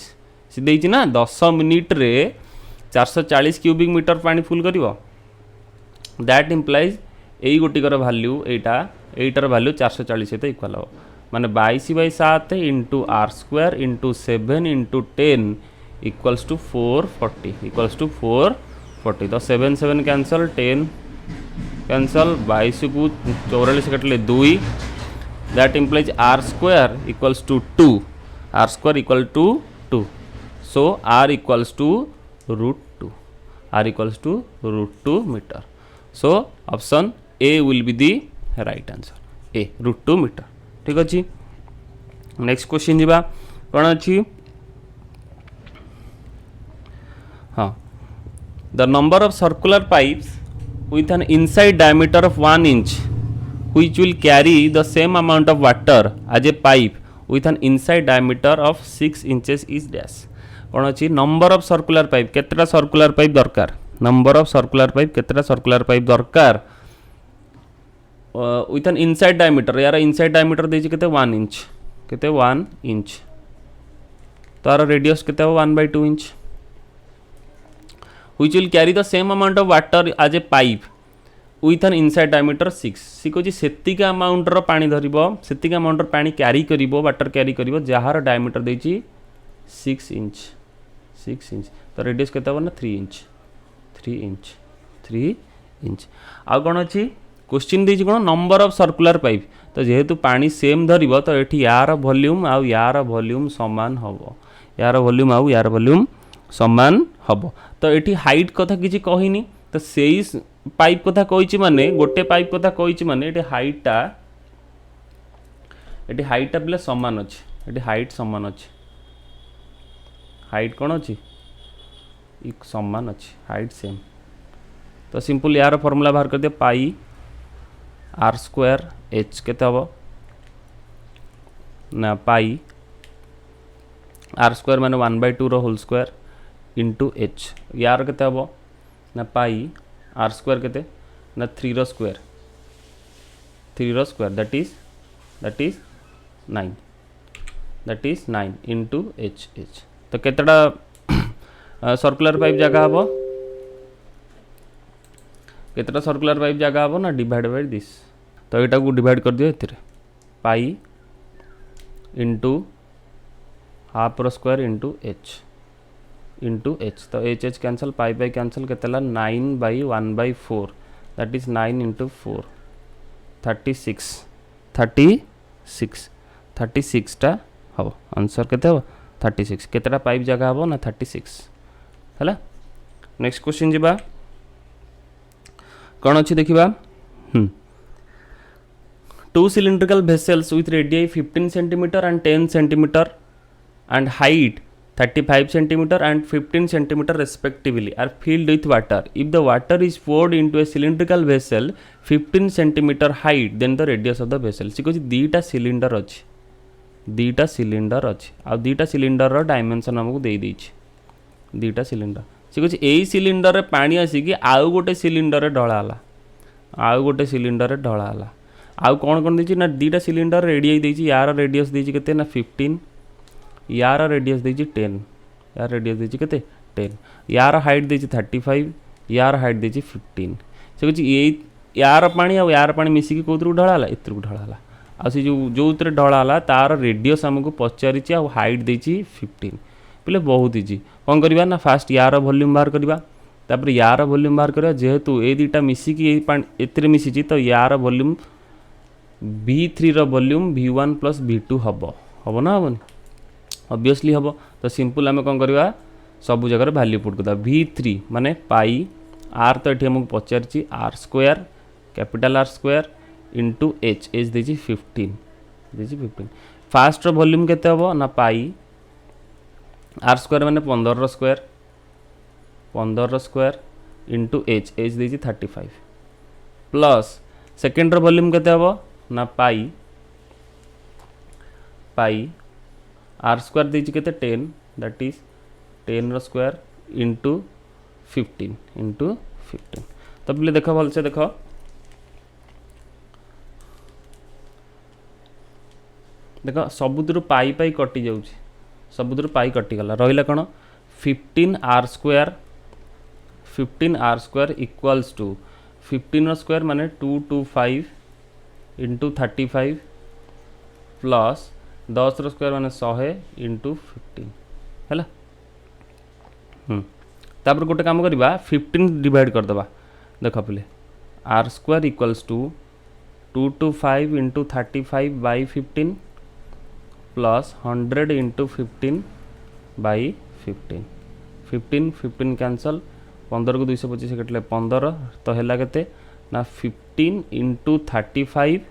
से देछि ना 10 मिनिट रे 440 क्यूबिक मीटर पानी फुल करिवो। दैट इम्प्लाइज एई गोटिकर वैल्यू एटार वैल्यू 440 सहित इक्वल हो माने 22/7 into are square into 7 into 10 equals to 440 तो 7 7 कैंसल 10 कैंसल 22 को 44 कटले 2 that implies r square equals to 2 r square equal to 2 so r equals to √2 r equals to √2 metre. So option A will be the right answer A √2 metre. ठीक अच्छे next question जीवा कौन अच्छी हाँ the number of circular pipes with an inside diameter of 1 inch which will carry the same amount of water as a pipe with an inside diameter of 6 inches is dash कौन अच्छी number of circular pipe केतटा circular pipe दरकार number of circular pipe केतटा circular pipe दरकार with an inside diameter यार inside diameter देछि केते 1 inch केते 1 इंच तार रेडियस केते हो 1/2 inch which will carry the same amount of water as a pipe with an inside diameter 6 सी कहछि सेतिक अमाउंट रो पानी धरिबो सेतिक अमाउंट रो पानी कैरी करिवो वाटर कैरी करिवो जहार डायमीटर देछि 6 इंच तो रेडियस केते हो ना 3 इंच आ कोन अछि क्वेश्चन देछि कोन नंबर ऑफ सर्कुलर पाइप तो जेहेतु पानी सेम धरिबो तो एठी यार वॉल्यूम आ यार वॉल्यूम समान हबो यार वॉल्यूम आ यार वॉल्यूम समान हबो तो एठी हाइट कथा किछि कहिनी तो सेई पाइप कथा कहिछि माने गोटे पाइप कथा कहिछि माने एठी हाइटटा प्ले समान अछि एठी हाइट समान अछि हाइट कोन अछि एक समान अछि हाइट सेम तो सिंपल यार फार्मूला बाहर कर दे पाई आर स्क्वायर एच केते हबो ना पाई आर स्क्वायर माने 1/2 रो होल स्क्वायर इंटू एच यार केते हबो ना पाई आर स्क्वायर केते ना 3 रो square that is 9 into H तो केतेटा सर्कुलर पाइप जगह हबो केतेटा सर्कुलर पाइप जगह हबो ना डिवाइड बाय दिस तो एटा को डिवाइड कर दियो एथिरे पाई इंटू हाफ रो स्क्वायर इंटू एच तो एच कैंसल पाई कैंसल केतेला 9/1/4 दैट इज 9 इंटू 4 36 टा हबो आंसर केते हबो 36 केतेटा पाइप जगह हबो ना 36 हला। नेक्स्ट क्वेश्चन जीबा कौन अच्छी देखा 2 cylindrical vessels with radii 15 cm and 10 cm and height 35 cm and 15 cm respectively are filled with water. If the water is poured into a cylindrical vessel 15 cm height then the radius of the vessel सी कहछि दीटा cylinder अछि आ दीटा cylinder रो dimension हमकु देई दैछि दीटा cylinder सी कहछि एई cylinder रे पानी आसी कि आउ गोटे सिलिंडर रे ढळाला आउ कोन देछि ना दीटा सिलिंडर रेडियस देछि यार रेडियस देछि केते ना 15 यार रेडियस देछि 10 यार रेडियस देछि केते 10 यार हाइट देछि 35 यार हाइट देछि 15 से कहछि ए यार पानी आ यार पानी मिसी कि कोतरु ढळाला एतरु ढळाला आ से जो उतरे ढळाला तार रेडियस हमको पचारिछि आ हाइट देछि 15 पले बहुत इजी कोन करबा ना फास्ट यार वॉल्यूम बाहर करबा तापर यार वॉल्यूम बाहर करबा जेहेतु ए दीटा मिसी कि एतरे मिसी तो यार volume V3 rho volume V1 + V2 हबो ना हबो ऑब्वियसली हबो तो सिंपल आम कौन करवा सब जगह वैल्यू पुट करदा V3 माने पाई आर तो ये हमको पचारि R square capital R square into H देछि 15 फास्ट रो वॉल्यूम केते हबो ना पाई आर स्क्वायर माने 15 रो स्क्वायर इंटू एच देछि 35 प्लस सेकेंड वॉल्यूम केते हबो ना पाई पाई आर स्क्वायर देछि केते 10 दैट इज 10 रो स्क्वायर इंटू 15 तो पहले देख भल से देख देख सबुतिर पाई पाई कटि जाउछि सबुतिर पाई कटि गला रहिला कोन 15 r square equals to 15 square माने 225 इंटू 35 प्लस 10 स्क्वायर माने 100 इंटू 15 है तापर गोटे काम करवा 15 डिवाइड करदे देख पे r square equals to 225 into 35 by 15 plus 100 into 15 by 15 cancel 15 को 225 कटले 15 तो है केते ना 15 इंटू 35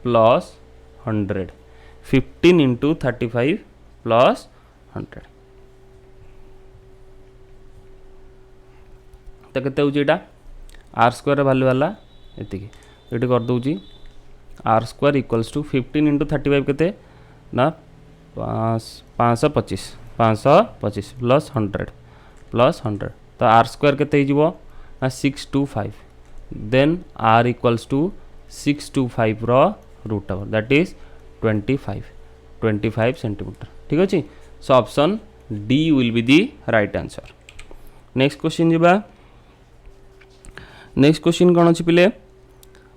प्लस 100 15 इंटू 35 प्लस 100 तो केते होची एटा आर स्क्वायर वैल्यू वाला एति ये कर दूची R square equals to 15 into 35 केते ना 525 प्लस 100 तो आर स्क्वायर केते हिजबो ना 625 देन आर इक्वल्स टू 625 रो root over that is 25 centimetre ठीक अछि so option D will be the right answer next question जिबा नेक्स्ट क्वेश्चन कौन अच्छी पिले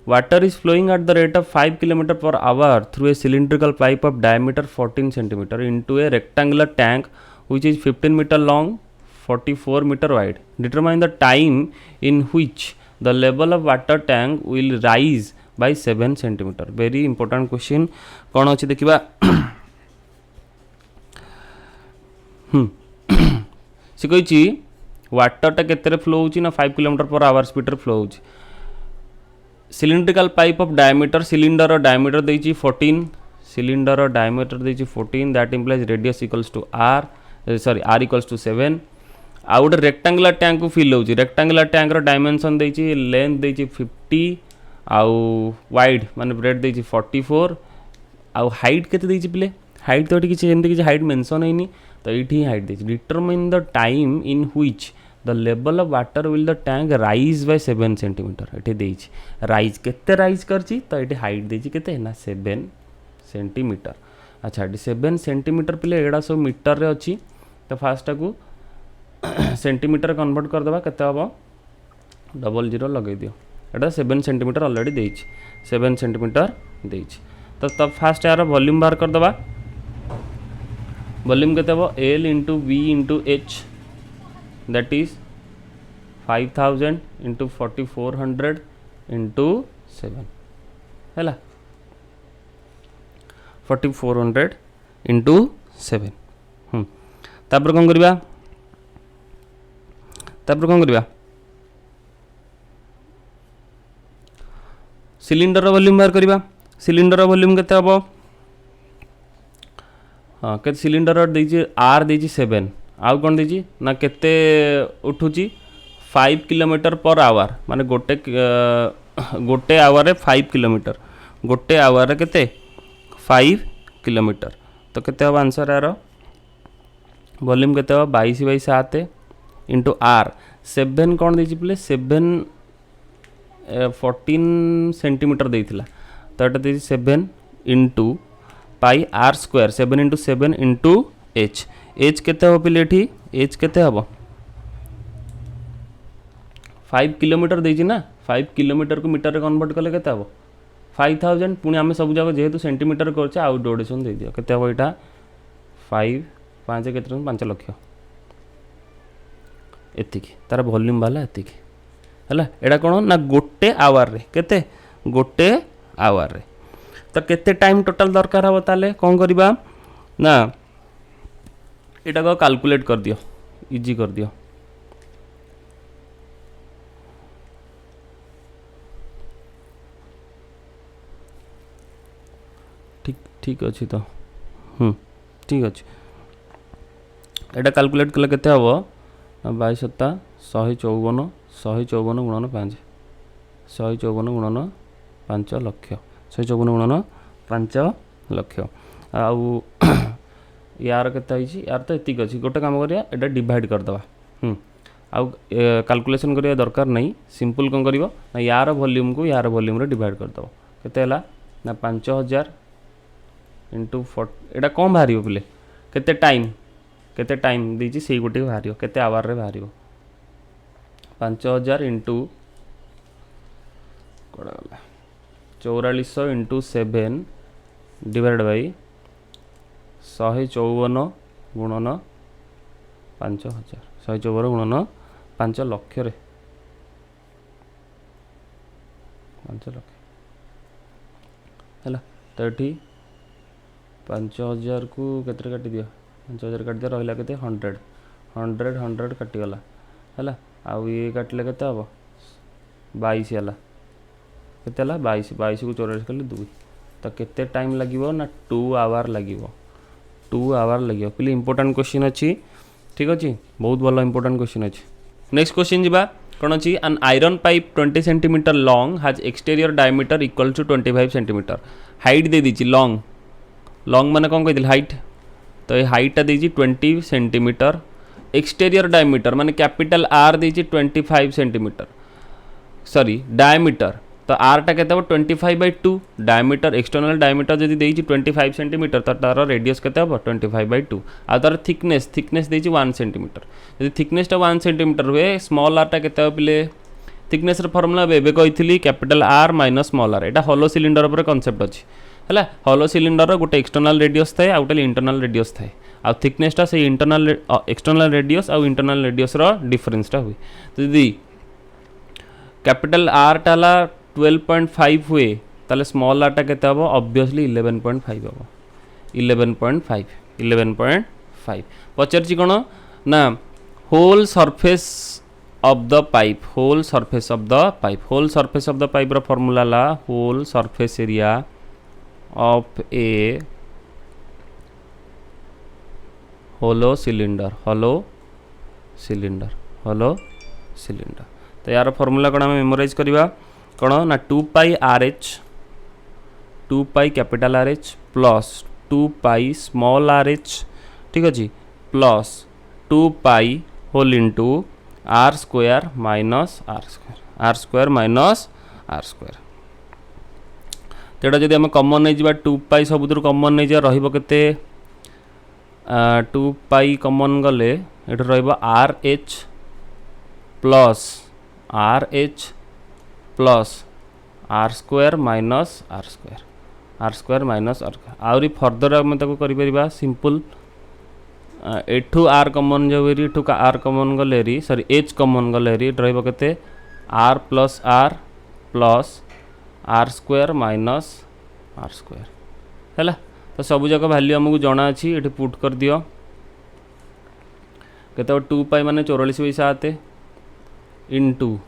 water is flowing at the rate of 5 kilometre per hour through a cylindrical pipe of diameter 14 centimetre into a rectangular tank which is 15 metre long 44 metre wide determine the time in which the level of water tank will rise by 7 centimetre very important question कौन अच्छी देखा सी कही वाटरटा केते flow होची ना 5 kilometre per hour speed रे flow होची cylindrical pipe of diameter cylinder diameter देची 14 सिलिंडर डायमीटर देची 14 that implies radius equals to R sorry R equals to 7 आ गोटे रेक्टेंगुलर टैंक को फिल होची रेक्टेंगुलर टैंक रो डायमेंशन देची लेंथ देची 50 आउ वाइड माने ब्रेड देची 44 आउ हाइट केते देची प्ले हाइट तो किछि जेंति किछि हाइट मेंशन हैनी तो ये हाइट देची determine the time in which the level of water will the tank rise by 7 centimetre ये देची राइज केते राइज करची तो ये हाइट देची केते ना 7 सेंटीमीटर अच्छा ये 7 सेंटीमीटर पिले एडा सब मीटर रे अछि तो फास्ट को सेंटीमीटर कन्वर्ट कर देबा केते हबो 00 लगे दियो एटा 7 सेंटीमीटर ऑलरेडी देची 7 सेंटीमीटर देची तो तब फास्ट यार वॉल्यूम बाहर कर देबा वॉल्यूम केते हबो L into V into H that is 5000 into 4400 into 7 है 4400 इंटू 7 तापर कौन करबा सिलिंडर वॉल्यूम बाहर करबा सिलिंडर वॉल्यूम केते हबो हाँ के सिलिंडर देछि आर देछि 7 आउ कौन देछि ना केते उठुची 5 किलोमीटर पर आवर माने गोटे आवर 5 किलोमीटर गोटे आवर केते 5 किलोमीटर तो केते अब आंसर यार वॉल्यूम केते हो 22/7 इंटू आर 7 कौन देछि प्ले 7 14 सेंटीमीटर देइथिला तो एटा देछि 7 into pi r square 7 into 7 into h केते हो पिले एठी एच केते हबो 5 किलोमीटर देछि ना 5 किलोमीटर को मीटर रे कन्वर्ट कले केते हबो 5000 पुणी आमे सब जगह जेहेतु सेंटीमीटर करछे आउ डोडेशन दे दियो केते हबो एटा 5 केते 5 लाख एतिकी तार वॉल्यूम वाला एतिकी हला एडा कोन ना गोटे आवर रे केते गोटे आवर रे तो केते टाइम टोटल दरकार हम ताले कौन करबा ना एटा को कैलकुलेट कर दियो इजी कर दियो ठीक ठीक अच्छी तो ठीक अच्छे एटा कैलकुलेट कले केते हबो 22 + 154 154 × 5 154 गुणन 5 लक्ष 154 गुणन 5 लक्ष आउ यार केते यार तो एतिक अच्छी गोटे काम करिया एटा डिवाइड करदवा आउ कैलकुलेशन करिया दरकार नहीं सिंपल कौन करिवो ना यार वॉल्यूम को यार वॉल्यूम रे डिवाइड करदव केते हला ना 5000 इंटू 40 एटा कौन बाहरियो पिले केते टाइम देछि सेई गोटे बाहरियो केते आवर रे बाहरियो 5000 इंटू कोड़ा गला 4400 इंटू 7 डिवाइड बाई 154 गुणन 5000 154 गुणन 5 लक्ष रे 5 लक्ष है तो ये 5000 को केते काटी दियो 5000 काटी दियो रहिला केते 100 100 100 काटी गला है आउ ये काटिले केते हम 22 है केते 22 22 को 44 कले 2 तो केते टाइम लगिवो ना 2 आवर लगिवो 2 आवर लगिवो पहले इंपोर्टेंट क्वेश्चन अच्छी ठीक अच्छे बहुत भल इंपोर्टेंट क्वेश्चन अच्छे नेक्स्ट क्वेश्चन जी कौन अच्छी an iron pipe 20 centimetre long has exterior diameter equal to 25 centimetre height दे दी लॉन्ग लॉन्ग माने कौन कही हाइट तो ये हाइटा देजी 20 सेंटीमीटर एक्सटीरियर डायमीटर माने कैपिटल आर देजी 25 सेंटीमीटर सॉरी डायमीटर तो आर टा केते 25/2 डायमीटर एक्सटर्नल डायमीटर जदि देजी 25 सेंटीमीटर तो तार रेडियस केते हो 25/2 आ तार थिकनेस देजी 1 सेंटीमीटर जदि थिकनेस टा 1 सेंटीमीटर हुए स्मॉल आर टा केते हो पिले थिकनेस र फार्मूला बेबे कहितली capital R minus small R एटा होलो सिलिंडर ऊपर कांसेप्ट अछि है होलो सिलिंडर गोटे एक्सटर्नल रेडियस थाए आ गोटे इंटरनल रेडियस थाए आ थिकनेसटा से इंटरनल एक्सटर्नल रेडियस आ इंटरनल रेडियस रो डिफरेंसटा हुए तो यदि कैपिटल आर टाला 12.5 हुए ताले स्मॉल आर टा केते हबो ऑब्वियसली 11.5 हबो 11.5 पचरची कोन ना whole surface of the pipe whole surface of the pipe रो फार्मूला ला whole surface area of a hollow cylinder तो यार फॉर्मूला कौन मेमोराइज करवा कौन ना 2 pi RH 2 pi capital RH plus 2 pi small RH ठीक अच्छे plus 2 pi whole into are square minus are square minus are square तेटा जदि आम कमन नहीं जा 2 पाई सबुद कमन नहीं जा रही 2 पाई कमन गले ये RH plus r square minus are square minus आउरी फर्दर आम कर सिंपल एठू आर कमन जो एठू आर कमन गले सॉरी एच कमन गले रही r plus r square minus are square है तो सबू जाक वैल्यू आमको जना अच्छी ये पुट कर दियो केते 2 पाई माने 44/7 इंटू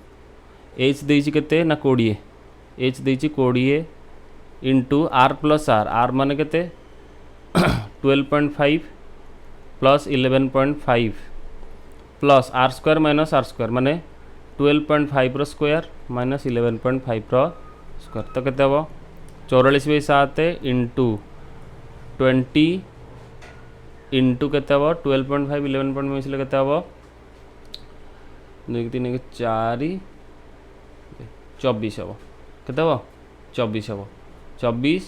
एच देछि केते ना 20 एच देछि 20 इंटू आर प्लस आर माने केते 12.5 plus 11.5 plus r square minus are square माने 12.5 रो स्क्वायर माइनस 11.5 रो स्क्वायर तो केते हबो 44/7 इंटू 20 इंटू केते हबो 12.5 11.5 मिसले केते हबो 2 3 4 24 हबो केते हबो 24 हबो 24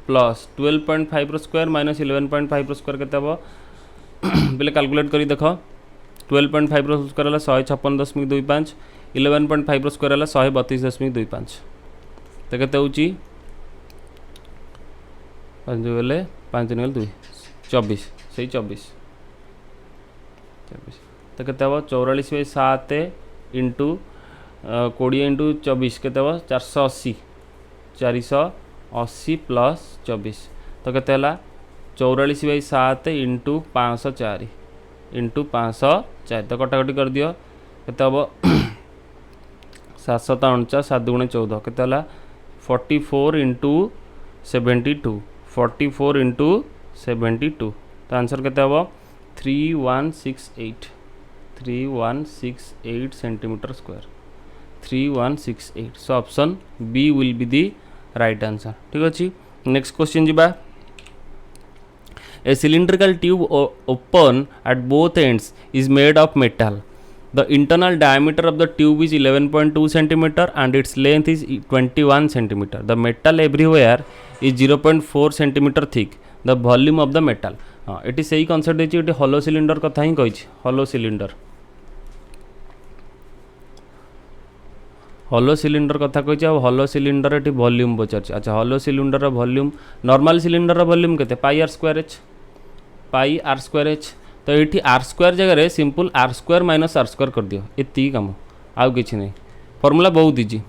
प्लस 12.5 रो स्क्वायर माइनस 11.5 रो स्क्वायर केते हबो पहले कैलकुलेट करी देखो 12.5 रो स्क्वायर हला 156.25 11.5 रो स्क्वायर हला 132.25 तो केते होची 5 गले 5 निकल 2 24 सही 24 तो केते हबो 44/7 इंटू 20 इंटू 24 केते हबो 480 प्लस 24 तो केते हला 44/7 इंटू 504 इंटू 504 तो कटाकटी कर दियो केते हबो 749 7 गुणे 14 केते हला 44 इंटू 72 44 इंटू 72 तो आंसर केते हबो 3168 centimetre square 3168 so option B will be the right answer ठीक अच्छे। नेक्स्ट क्वेश्चन जी A cylindrical tube open at both ends is made of metal. The internal diameter of the tube is 11.2 cm and its length is 21 cm. The metal everywhere is 0.4 cm thick. The volume of the metal. एटी सही concept देछि एटी hollow cylinder कथा ही कहिछि hollow cylinder कथा कहिछि आ हॉलो सिलिंडर एटी वॉल्यूम पचारछि। अच्छा hollow cylinder volume normal cylinder volume केते पाई आर स्क्वायर एच तो ये आर स्क्वायर जगह simple r square minus are square कर दियो एति काम आउ किछि नहीं फॉर्मूला बहुत easy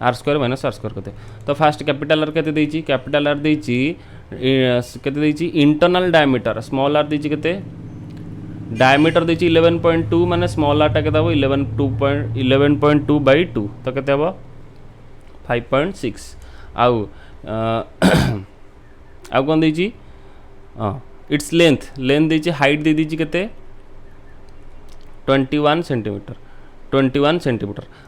r square minus are square करते तो फास्ट कैपिटल आर केते देछि कैपिटल आर देछि केते देछि इंटरनल डायमीटर स्मॉल आर देछि केते डायमीटर देछि 11.2 माने स्मॉल आर टा केते हो 11.2 बाय 2 तो केते हो 5.6 आउ आउ कोन देछि इट्स लेंथ दीजिए हाइट दे दीजिए केते 21 सेंटीमीटर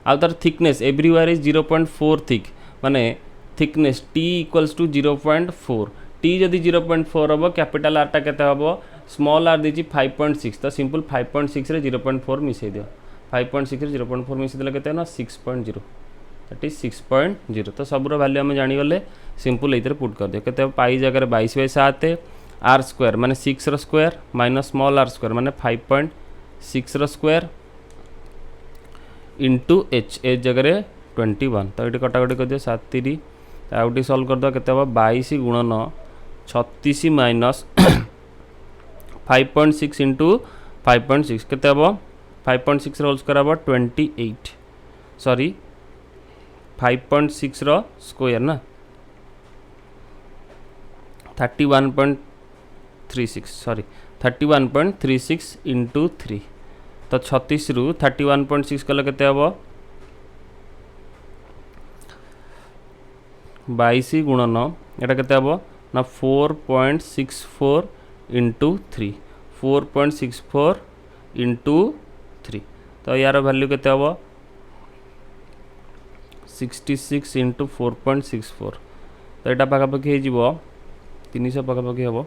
आउ तार थिकनेस एवरीवेयर इज 0.4 थिक माने thickness t equals to 0.4 t जदि 0.4 हम कैपिटल आर टा केते हम स्मॉल आर दीजिए 5.6 तो सिंपल 5.6 रे 0.4 मिसै दियो 5.6 रे 0.4 मिसै देला केते ना 6.0 दैट इज 6.0 तो सबरो वैल्यू हम जानि गले सिंपल एथरे पुट कर दियो केते पाई जगह 22/7 आर स्क्वायर माने 6 रो square minus small R square माने 5.6 रो स्क्वायर इंटू एच एच जगह 21 तो ये कटाकटी कर दियो 7 3 आउटी सॉल्व कर दो केते हो 22 गुणन 36 माइनस 5.6 इंटू 5.6 केते हो 5.6 रो होल स्क्वायर हो 28 सॉरी 5.6 रो स्क्वायर ना 31.36 सॉरी 31.36 इंटू 3 तो 36 रु 31.6 कले केते हबो 22 गुणन एटा केते हबो ना 4.64 इंटू 3 4.64 इंटू 3 तो यार वैल्यू केते हबो 66 इंटू 4.64 तो एटा पाखापाखि हे जीवो 300 पाखापाखि हम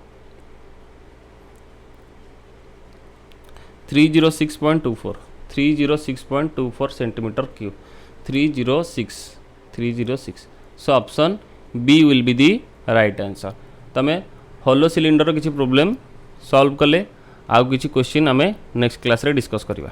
306.24 centimetre cube 306 so option B will be the right answer तमें हॉलो सिलिंडर किसी प्रॉब्लम सॉल्व कले आउ किसी क्वेश्चन आमे नेक्स्ट क्लास रे डिस्कस करिबा।